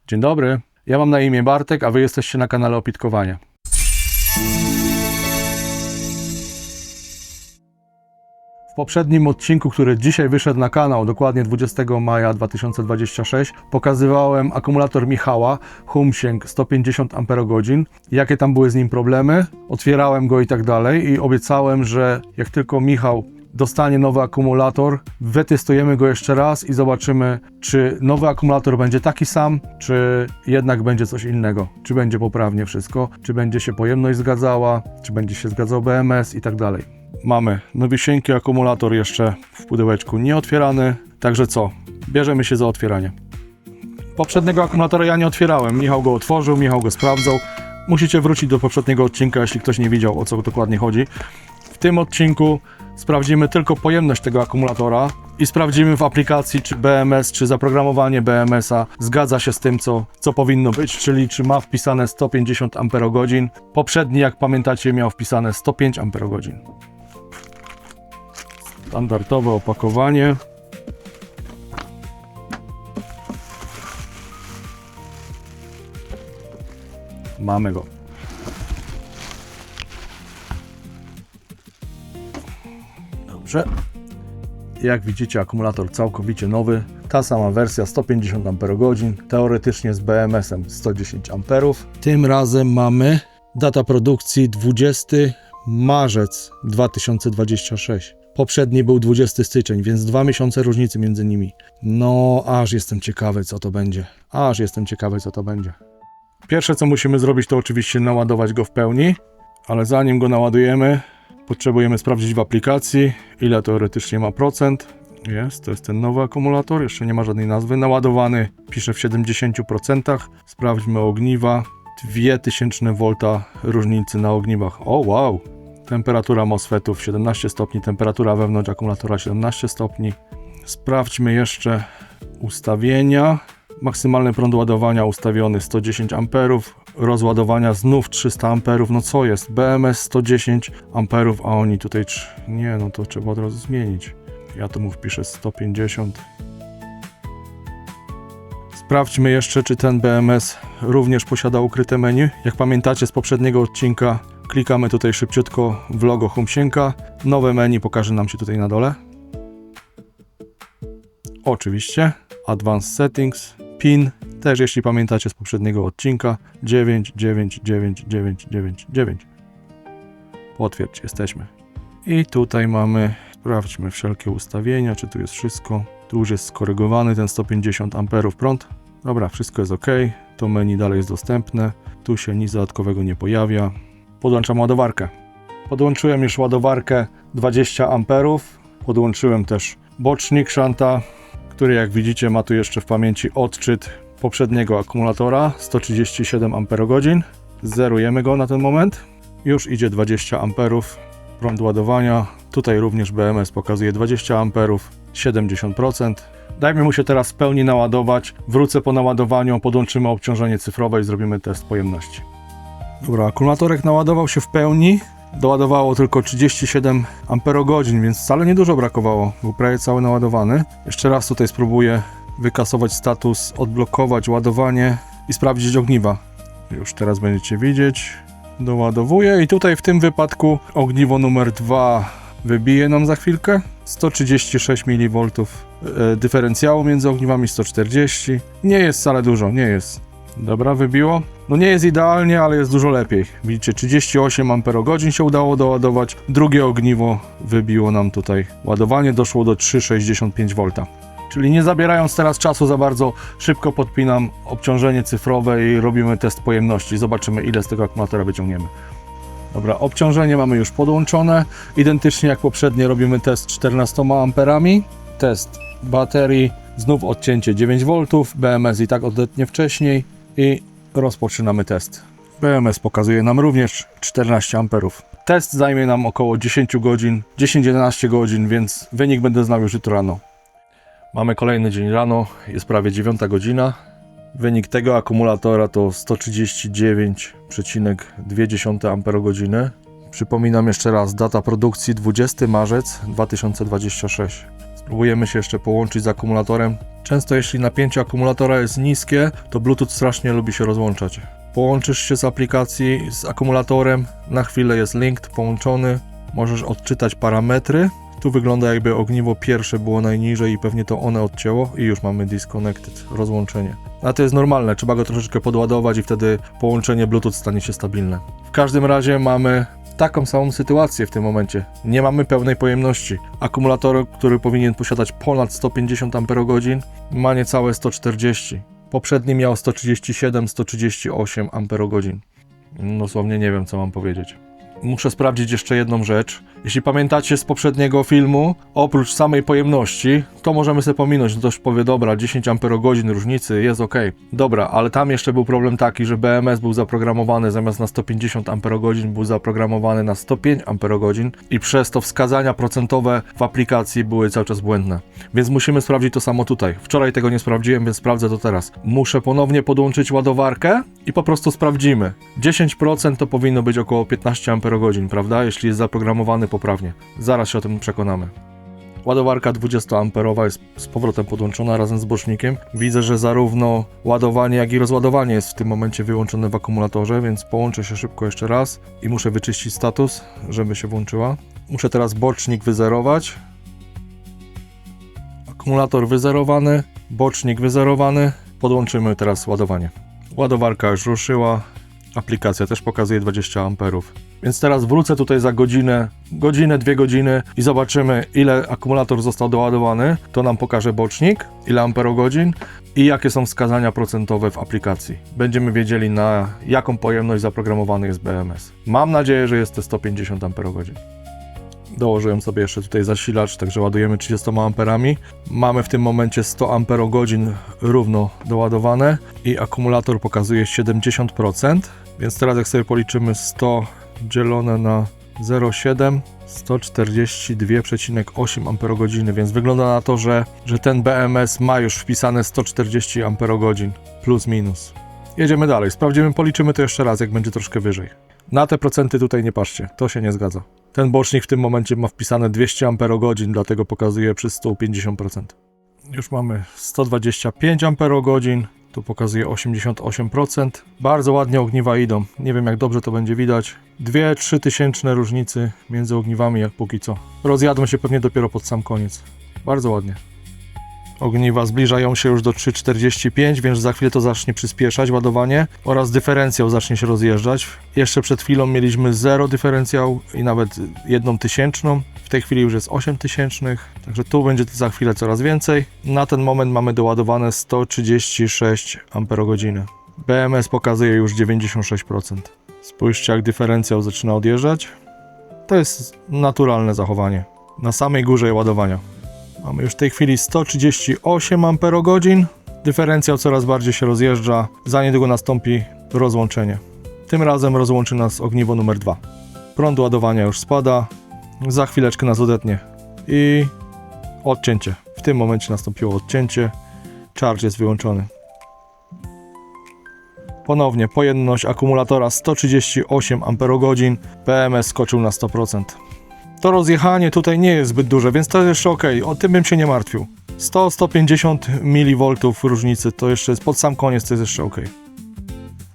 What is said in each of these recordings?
Dzień dobry, ja mam na imię Bartek, a wy jesteście na kanale Opitkowanie. W poprzednim odcinku, który dzisiaj wyszedł na kanał, dokładnie 20 maja 2026, pokazywałem akumulator Michała, Humsieng 150 Ah, jakie tam były z nim problemy, otwierałem go i tak dalej i obiecałem, że jak tylko Michał dostanie nowy akumulator, wytestujemy go jeszcze raz i zobaczymy, czy nowy akumulator będzie taki sam, czy jednak będzie coś innego, czy będzie poprawnie wszystko, czy będzie się pojemność zgadzała, czy będzie się zgadzał BMS i tak dalej. Mamy nowisieńki akumulator jeszcze w pudełeczku nieotwierany, także co? Bierzemy się za otwieranie. Poprzedniego akumulatora ja nie otwierałem, Michał go otworzył, Michał go sprawdzał. Musicie wrócić do poprzedniego odcinka, jeśli ktoś nie widział, o co dokładnie chodzi. W tym odcinku sprawdzimy tylko pojemność tego akumulatora i sprawdzimy w aplikacji, czy BMS, czy zaprogramowanie BMS-a zgadza się z tym, co powinno być, czyli czy ma wpisane 150 Ah. Poprzedni, jak pamiętacie, miał wpisane 105 Ah. Standardowe opakowanie. Mamy go. Dobrze. Jak widzicie, akumulator całkowicie nowy. Ta sama wersja 150 Ah, teoretycznie z BMS-em 110 A. Tym razem mamy data produkcji 20 marzec 2026. Poprzedni był 20 styczeń, więc 2 miesiące różnicy między nimi. No, aż jestem ciekawy, co to będzie. Pierwsze, co musimy zrobić, to oczywiście naładować go w pełni, ale zanim go naładujemy, potrzebujemy sprawdzić w aplikacji, ile teoretycznie ma procent. To jest ten nowy akumulator, jeszcze nie ma żadnej nazwy. Naładowany pisze w 70%. Sprawdźmy ogniwa. 2000 V różnicy na ogniwach. O wow! Temperatura MOSFETów 17 stopni, temperatura wewnątrz akumulatora 17 stopni. Sprawdźmy jeszcze ustawienia. Maksymalny prąd ładowania ustawiony 110 A, rozładowania znów 300 A. No co jest? BMS 110 A, a oni tutaj... Nie, no to trzeba od razu zmienić. Ja tu mu wpiszę 150. Sprawdźmy jeszcze, czy ten BMS również posiada ukryte menu. Jak pamiętacie z poprzedniego odcinka, klikamy tutaj szybciutko w logo Humsienga. Nowe menu pokaże nam się tutaj na dole. Oczywiście. Advanced Settings. PIN. Też jeśli pamiętacie z poprzedniego odcinka. 9999999. Potwierdź, jesteśmy. I tutaj mamy, sprawdźmy wszelkie ustawienia, czy tu jest wszystko. Tu już jest skorygowany ten 150 A prąd. Dobra, wszystko jest OK. To menu dalej jest dostępne. Tu się nic dodatkowego nie pojawia. Podłączam ładowarkę. Podłączyłem już ładowarkę 20 A. Podłączyłem też bocznik szanta, który jak widzicie ma tu jeszcze w pamięci odczyt poprzedniego akumulatora 137 Ah. Zerujemy go na ten moment. Już idzie 20 A prąd ładowania. Tutaj również BMS pokazuje 20 A, 70%. Dajmy mu się teraz w pełni naładować. Wrócę po naładowaniu, podłączymy obciążenie cyfrowe i zrobimy test pojemności. Dobra, akumulatorek naładował się w pełni. Doładowało tylko 37 Ah, więc wcale niedużo brakowało. Był prawie cały naładowany. Jeszcze raz tutaj spróbuję wykasować status, odblokować ładowanie i sprawdzić ogniwa. Już teraz będziecie widzieć. Doładowuję i tutaj w tym wypadku ogniwo numer 2 wybije nam za chwilkę. 136 mV dyferencjału między ogniwami, 140. Nie jest wcale dużo, nie jest. Dobra, wybiło. No nie jest idealnie, ale jest dużo lepiej. Widzicie, 38 Ah się udało doładować. Drugie ogniwo wybiło nam tutaj ładowanie, doszło do 3,65 V. Czyli nie zabierając teraz czasu za bardzo, szybko podpinam obciążenie cyfrowe i robimy test pojemności. Zobaczymy, ile z tego akumulatora wyciągniemy. Dobra, obciążenie mamy już podłączone. Identycznie jak poprzednio robimy test 14 A. Test baterii, znów odcięcie 9 V, BMS i tak odetnie wcześniej i rozpoczynamy test. BMS pokazuje nam również 14 A. Test zajmie nam około 10 godzin, 10-11 godzin, więc wynik będę znał już jutro rano. Mamy kolejny dzień rano, jest prawie 9 godzina. Wynik tego akumulatora to 139,2 Ah. Przypominam jeszcze raz, data produkcji 20 marzec 2026. Spróbujemy się jeszcze połączyć z akumulatorem. Często jeśli napięcie akumulatora jest niskie, to Bluetooth strasznie lubi się rozłączać. Połączysz się z aplikacji z akumulatorem, na chwilę jest linked, połączony, możesz odczytać parametry. Tu wygląda jakby ogniwo pierwsze było najniżej i pewnie to one odcięło i już mamy disconnected, rozłączenie. A to jest normalne, trzeba go troszeczkę podładować i wtedy połączenie Bluetooth stanie się stabilne. W każdym razie mamy taką samą sytuację w tym momencie. Nie mamy pełnej pojemności. Akumulator, który powinien posiadać ponad 150 Ah, ma niecałe 140. Poprzedni miał 137-138 Ah. Dosłownie nie wiem, co mam powiedzieć. Muszę sprawdzić jeszcze jedną rzecz. Jeśli pamiętacie z poprzedniego filmu, oprócz samej pojemności, to możemy sobie pominąć, no ktoś powie, dobra, 10 Ah różnicy, jest ok. Dobra, ale tam jeszcze był problem taki, że BMS był zaprogramowany zamiast na 150 Ah, był zaprogramowany na 105 Ah i przez to wskazania procentowe w aplikacji były cały czas błędne. Więc musimy sprawdzić to samo tutaj. Wczoraj tego nie sprawdziłem, więc sprawdzę to teraz. Muszę ponownie podłączyć ładowarkę i po prostu sprawdzimy. 10% to powinno być około 15 Ah, prawda? Jeśli jest zaprogramowany poprawnie. Zaraz się o tym przekonamy. Ładowarka 20A jest z powrotem podłączona razem z bocznikiem. Widzę, że zarówno ładowanie, jak i rozładowanie jest w tym momencie wyłączone w akumulatorze, więc połączę się szybko jeszcze raz i muszę wyczyścić status, żeby się włączyła. Muszę teraz bocznik wyzerować. Akumulator wyzerowany, bocznik wyzerowany. Podłączymy teraz ładowanie. Ładowarka już ruszyła. Aplikacja też pokazuje 20 amperów. Więc teraz wrócę tutaj za godzinę, 2 godziny i zobaczymy, ile akumulator został doładowany. To nam pokaże bocznik, ile amperogodzin i jakie są wskazania procentowe w aplikacji. Będziemy wiedzieli, na jaką pojemność zaprogramowany jest BMS. Mam nadzieję, że jest to 150 amperogodzin. Dołożyłem sobie jeszcze tutaj zasilacz, także ładujemy 30 amperami. Mamy w tym momencie 100 amperogodzin równo doładowane i akumulator pokazuje 70%. Więc teraz jak sobie policzymy 100 dzielone na 0,7, 142,8 amperogodziny, więc wygląda na to, że ten BMS ma już wpisane 140 amperogodzin plus minus. Jedziemy dalej, sprawdzimy, policzymy to jeszcze raz, jak będzie troszkę wyżej. Na te procenty tutaj nie patrzcie, to się nie zgadza. Ten bocznik w tym momencie ma wpisane 200 amperogodzin, dlatego pokazuje przy 150%. Już mamy 125 amperogodzin, tu pokazuje 88%. Bardzo ładnie ogniwa idą, nie wiem jak dobrze to będzie widać. 2-3 tysięczne różnicy między ogniwami jak póki co. Rozjadą się pewnie dopiero pod sam koniec. Bardzo ładnie. Ogniwa zbliżają się już do 3,45, więc za chwilę to zacznie przyspieszać ładowanie oraz dyferencjał zacznie się rozjeżdżać. Jeszcze przed chwilą mieliśmy 0 dyferencjał i nawet 1 tysięczną. W tej chwili już jest 8 tysięcznych, także tu będzie za chwilę coraz więcej. Na ten moment mamy doładowane 136 amperogodziny. BMS pokazuje już 96%. Spójrzcie, jak dyferencjał zaczyna odjeżdżać. To jest naturalne zachowanie. Na samej górze ładowania. Mamy już w tej chwili 138 amperogodzin. Dyferencjał coraz bardziej się rozjeżdża. Za niedługo nastąpi rozłączenie. Tym razem rozłączy nas ogniwo numer 2. Prąd ładowania już spada. Za chwileczkę nas odetnie. I odcięcie. W tym momencie nastąpiło odcięcie. Charge jest wyłączony. Ponownie pojemność akumulatora 138 amperogodzin. BMS skoczył na 100%. To rozjechanie tutaj nie jest zbyt duże, więc to jest jeszcze ok. O tym bym się nie martwił. 100-150 mV różnicy to jeszcze jest pod sam koniec, to jest jeszcze ok.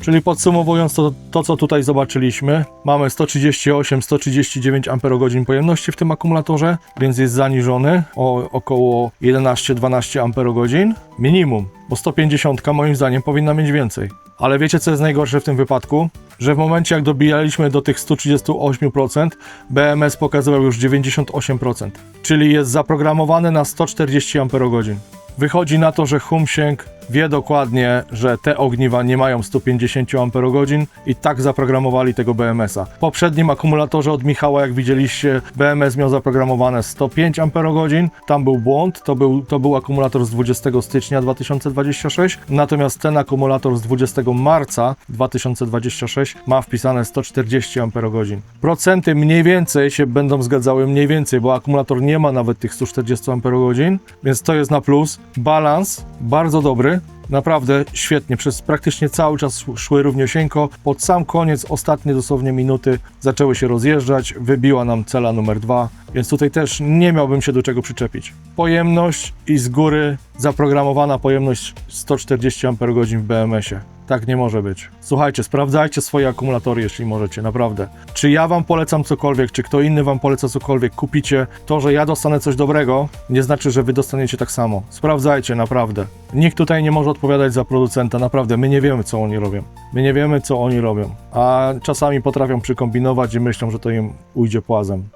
Czyli podsumowując to co tutaj zobaczyliśmy, mamy 138-139 amperogodzin pojemności w tym akumulatorze, więc jest zaniżony o około 11-12 amperogodzin minimum, bo 150 moim zdaniem powinna mieć więcej. Ale wiecie co jest najgorsze w tym wypadku? Że w momencie jak dobijaliśmy do tych 138%, BMS pokazywał już 98%, czyli jest zaprogramowany na 140 amperogodzin. Wychodzi na to, że Humsieng wie dokładnie, że te ogniwa nie mają 150 amperogodzin i tak zaprogramowali tego BMS-a. W poprzednim akumulatorze od Michała, jak widzieliście, BMS miał zaprogramowane 105 amperogodzin. Tam był błąd, to był akumulator z 20 stycznia 2026, natomiast ten akumulator z 20 marca 2026 ma wpisane 140 amperogodzin. Procenty mniej więcej się będą zgadzały mniej więcej, bo akumulator nie ma nawet tych 140 amperogodzin, więc to jest na plus. Balans bardzo dobry. Naprawdę świetnie, przez praktycznie cały czas szły równiusieńko. Pod sam koniec, ostatnie dosłownie minuty zaczęły się rozjeżdżać, wybiła nam cela numer 2, więc tutaj też nie miałbym się do czego przyczepić. Pojemność i z góry zaprogramowana pojemność 140 Ah w BMS-ie. Tak nie może być. Słuchajcie, sprawdzajcie swoje akumulatory, jeśli możecie, naprawdę. Czy ja wam polecam cokolwiek, czy kto inny wam poleca cokolwiek, kupicie. To, że ja dostanę coś dobrego, nie znaczy, że wy dostaniecie tak samo. Sprawdzajcie, naprawdę. Nikt tutaj nie może odpowiadać za producenta, naprawdę. My nie wiemy, co oni robią. My nie wiemy, co oni robią. A czasami potrafią przykombinować i myślą, że to im ujdzie płazem.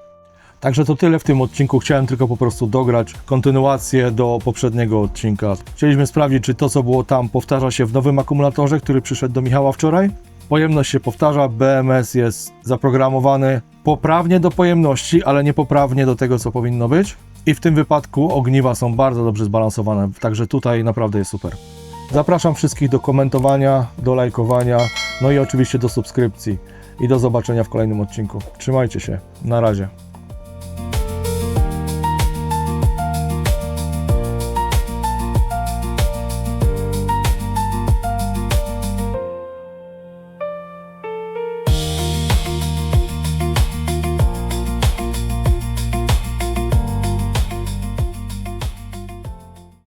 Także to tyle w tym odcinku. Chciałem tylko po prostu dograć kontynuację do poprzedniego odcinka. Chcieliśmy sprawdzić, czy to, co było tam, powtarza się w nowym akumulatorze, który przyszedł do Michała wczoraj. Pojemność się powtarza, BMS jest zaprogramowany poprawnie do pojemności, ale niepoprawnie do tego, co powinno być. I w tym wypadku ogniwa są bardzo dobrze zbalansowane, także tutaj naprawdę jest super. Zapraszam wszystkich do komentowania, do lajkowania, no i oczywiście do subskrypcji. I do zobaczenia w kolejnym odcinku. Trzymajcie się. Na razie.